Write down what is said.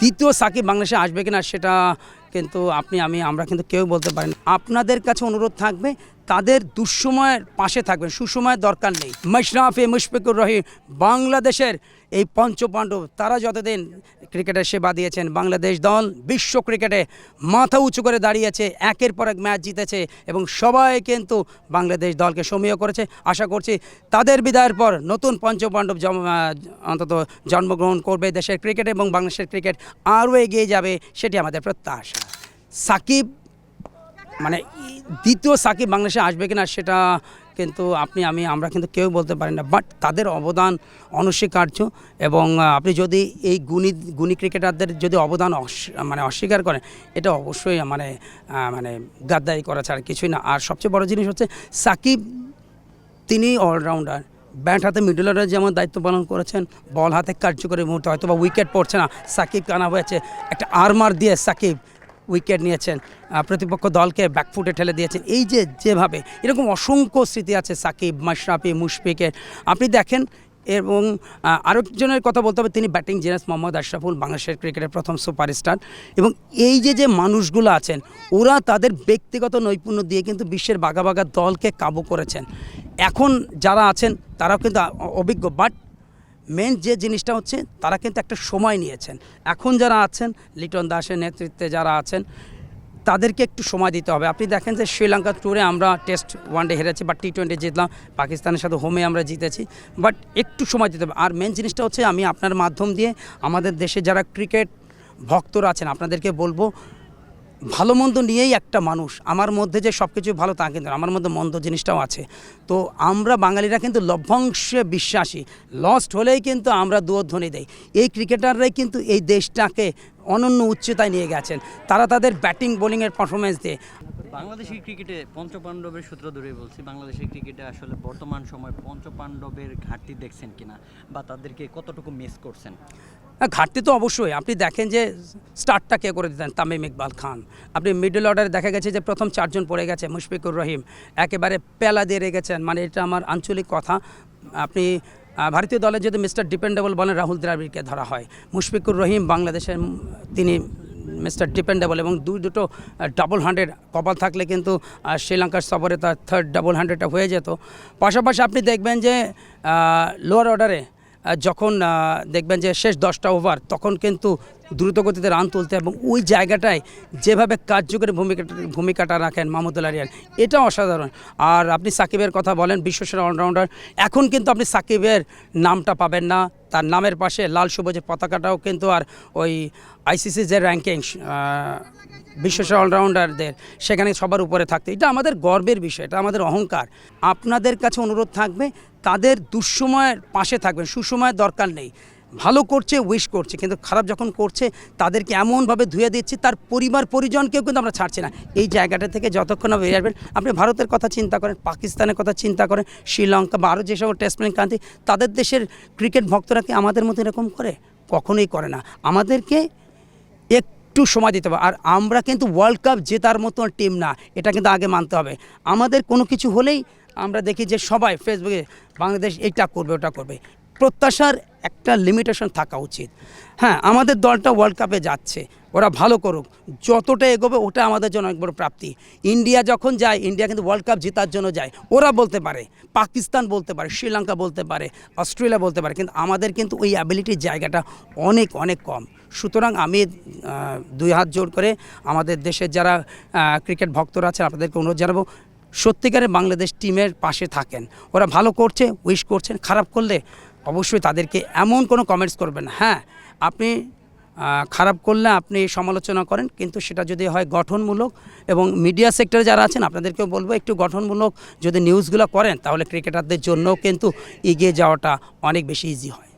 দ্বিতীয় সাকিব বাংলাদেশে আসবে কিনা সেটা কিন্তু আমরা কিন্তু কেউ বলতে পারি না। আপনাদের কাছে অনুরোধ থাকবে তাদের দুঃসময়ের পাশে থাকবেন, সুসময়ের দরকার নেই। মাশরাফি, মুশফিকুর রহিম, বাংলাদেশের এই পঞ্চপাণ্ডব, তারা যতদিন ক্রিকেটের সেবা দিয়েছেন, বাংলাদেশ দল বিশ্ব ক্রিকেটে মাথা উঁচু করে দাঁড়িয়েছে, একের পর এক ম্যাচ জিতেছে এবং সবাই কিন্তু বাংলাদেশ দলকে সমীহ করেছে। আশা করছি তাদের বিদায়ের পর নতুন পঞ্চপাণ্ডব অন্তত জন্মগ্রহণ করবে দেশের ক্রিকেট এবং বাংলাদেশের ক্রিকেট আরও এগিয়ে যাবে, সেটি আমাদের প্রত্যাশা। সাকিব মানে দ্বিতীয় সাকিব বাংলাদেশে আসবে কিনা সেটা কিন্তু আমরা কিন্তু কেউ বলতে পারি না, বাট তাদের অবদান অনস্বীকার্য। এবং আপনি যদি এই গুণী ক্রিকেটারদের যদি অবদান অস্বীকার করেন, এটা অবশ্যই মানে গাদ্দারি করা ছাড়া কিছুই না। আর সবচেয়ে বড় জিনিস হচ্ছে সাকিব, তিনি অলরাউন্ডার। ব্যাট হাতে মিডল অর্ডার যেমন দায়িত্ব পালন করেছেন, বল হাতে কার্যকরী মুহূর্তে হয়তো বা উইকেট পড়ছে না, সাকিব কানা হয়েছে, একটা আর্মার দিয়ে সাকিব উইকেট নিয়েছেন, প্রতিপক্ষ দলকে ব্যাকফুটে ঠেলে দিয়েছেন। এই যেভাবে এরকম অসংখ্য স্মৃতি আছে সাকিব, মাশরাফি, মুশফিকের। আপনি দেখেন, এবং আরেকজনের কথা বলতে হবে, তিনি ব্যাটিং জিনিয়াস মোহাম্মদ আশরাফুল, বাংলাদেশের ক্রিকেটের প্রথম সুপারস্টার। এবং এই যে মানুষগুলো আছেন, ওরা তাদের ব্যক্তিগত নৈপুণ্য দিয়ে কিন্তু বিশ্বের বাঘা বাঘা দলকে কাবু করেছেন। এখন যারা আছেন তারাও কিন্তু অভিজ্ঞ, বাট মেন যে জিনিসটা হচ্ছে তারা কিন্তু একটা সময় নিয়েছেন। এখন যারা আছেন, লিটন দাসের নেতৃত্বে যারা আছেন, তাদেরকে একটু সময় দিতে হবে। আপনি দেখেন যে শ্রীলঙ্কা ট্যুরে আমরা টেস্ট ওয়ানডে হেরেছি, বাট টি20 জিতলাম, পাকিস্তানের সাথে হোমে আমরা জিতেছি, বাট একটু সময় দিতে হবে। আর মেন জিনিসটা হচ্ছে, আমি আপনার মাধ্যম দিয়ে আমাদের দেশে যারা ক্রিকেট ভক্তরা আছেন আপনাদেরকে বলবো, ভালো মন্দ নিয়েই একটা মানুষ। আমার মধ্যে যে সব কিছু ভালো তা কিন্তু, আমার মধ্যে মন্দ জিনিসটাও আছে। তো আমরা বাঙালিরা কিন্তু লভ্যাংশে বিশ্বাসী, লস্ট হলেই কিন্তু আমরা দুয়ধ্বনি দেই। এই ক্রিকেটাররাই কিন্তু এই দেশটাকে অনন্য উচ্চতায় নিয়ে গেছেন, তারা তাদের ব্যাটিং বোলিংয়ের পারফরমেন্স দিয়ে। বাংলাদেশের ক্রিকেটে পঞ্চপাণ্ডবের সূত্র ধরেই বলছি, বাংলাদেশের ক্রিকেটে আসলে বর্তমান সময় পঞ্চপাণ্ডবের ঘাটতি দেখছেন কিনা, বা তাদেরকে কতটুকু মিস করছেন? ঘাটতি তো অবশ্যই। আপনি দেখেন যে স্টার্টটা কে করে দিতেন, তামিম ইকবাল খান। আপনি মিডল অর্ডারে দেখা গেছে যে প্রথম 4 জন পড়ে গেছে, মুশফিকুর রহিম একেবারে পেলা দিয়ে রেখেছেন, মানে এটা আমার আঞ্চলিক কথা। আপনি ভারতীয় দলে যদি মিস্টার ডিপেন্ডেবল বলেন, রাহুল দ্রাবিড়কে ধরা হয়। মুশফিকুর রহিম বাংলাদেশের তিনি মিস্টার ডিপেন্ডেবল, এবং দুটো ডাবল 100 কপাল থাকলে কিন্তু শ্রীলঙ্কার সফরে তার 3rd ডাবল 100টা হয়ে যেত। পাশাপাশি আপনি দেখবেন যে লোয়ার অর্ডারে যখন দেখবেন যে শেষ 10টা ওভার, তখন কিন্তু দ্রুতগতিতে রান তুলতে, এবং ওই জায়গাটায় যেভাবে কার্যকরী ভূমিকাটা রাখেন মাহমুদুল্লাহ রিয়াদ, এটা অসাধারণ। আর আপনি সাকিবের কথা বলেন, বিশ্বসেরা অলরাউন্ডার। এখন কিন্তু আপনি সাকিবের নামটা পাবেন না, তার নামের পাশে লাল সবুজের পতাকাটাও কিন্তু আর ওই আইসিসি যে র্যাঙ্কিং বিশ্বসেরা অলরাউন্ডারদের, সেখানে সবার উপরে থাকতে, এটা আমাদের গর্বের বিষয়, এটা আমাদের অহংকার। আপনাদের কাছে অনুরোধ থাকবে তাদের দুঃসময়ের পাশে থাকবেন, সুসময়ের দরকার নেই। ভালো করছে উইশ করছে, কিন্তু খারাপ যখন করছে তাদেরকে এমনভাবে ধুয়ে দিচ্ছি, তার পরিবার পরিজনকেও কিন্তু আমরা ছাড়ছি না। এই জায়গাটা থেকে যতক্ষণ না বেরিয়ে আসবেন, আপনি ভারতের কথা চিন্তা করেন, পাকিস্তানের কথা চিন্তা করেন, শ্রীলঙ্কা বা আরও যেসব টেস্ট প্লেয়িং কান্ট্রি, তাদের দেশের ক্রিকেট ভক্তরা কি আমাদের মতো এরকম করে? কখনোই করে না। আমাদেরকে একটু সময় দিতে হবে। আর আমরা কিন্তু ওয়ার্ল্ড কাপ জেতার মতো টিম না, এটা কিন্তু আগে মানতে হবে। আমাদের কোনো কিছু হলেই আমরা দেখি যে সবাই ফেসবুকে বাংলাদেশ এটা করবে ওটা করবে। প্রত্যাশার একটা লিমিটেশন থাকা উচিত। হ্যাঁ, আমাদের দলটা ওয়ার্ল্ড কাপে যাচ্ছে, ওরা ভালো করুক, যতটা এগোবে ওটা আমাদের জন্য অনেক বড় প্রাপ্তি। ইন্ডিয়া যখন যায়, ইন্ডিয়া কিন্তু ওয়ার্ল্ড কাপ জেতার জন্য যায়। ওরা বলতে পারে, পাকিস্তান বলতে পারে, শ্রীলঙ্কা বলতে পারে, অস্ট্রেলিয়া বলতে পারে, কিন্তু আমাদের কিন্তু ওই অ্যাবিলিটির জায়গাটা অনেক অনেক কম। সুতরাং আমি 2 হাত জোর করে আমাদের দেশের যারা ক্রিকেট ভক্তরা আছেন আপনাদেরকে অনুরোধ জানাবো, সত্যিকারের বাংলাদেশ টিমের পাশে থাকেন। ওরা ভালো করছে উইশ করছেন, খারাপ করলে অবশ্যই তাদেরকে এমন কোনো কমেন্টস করবেন। হ্যাঁ, আপনি খারাপ করলে আপনি সমালোচনা করেন, কিন্তু সেটা যদি হয় গঠনমূলক, এবং মিডিয়া সেক্টরে যারা আছেন আপনাদেরকেও বলবো একটু গঠনমূলক যদি নিউজগুলো করেন, তাহলে ক্রিকেটারদের জন্যও কিন্তু এগিয়ে যাওয়াটা অনেক বেশি ইজি হয়।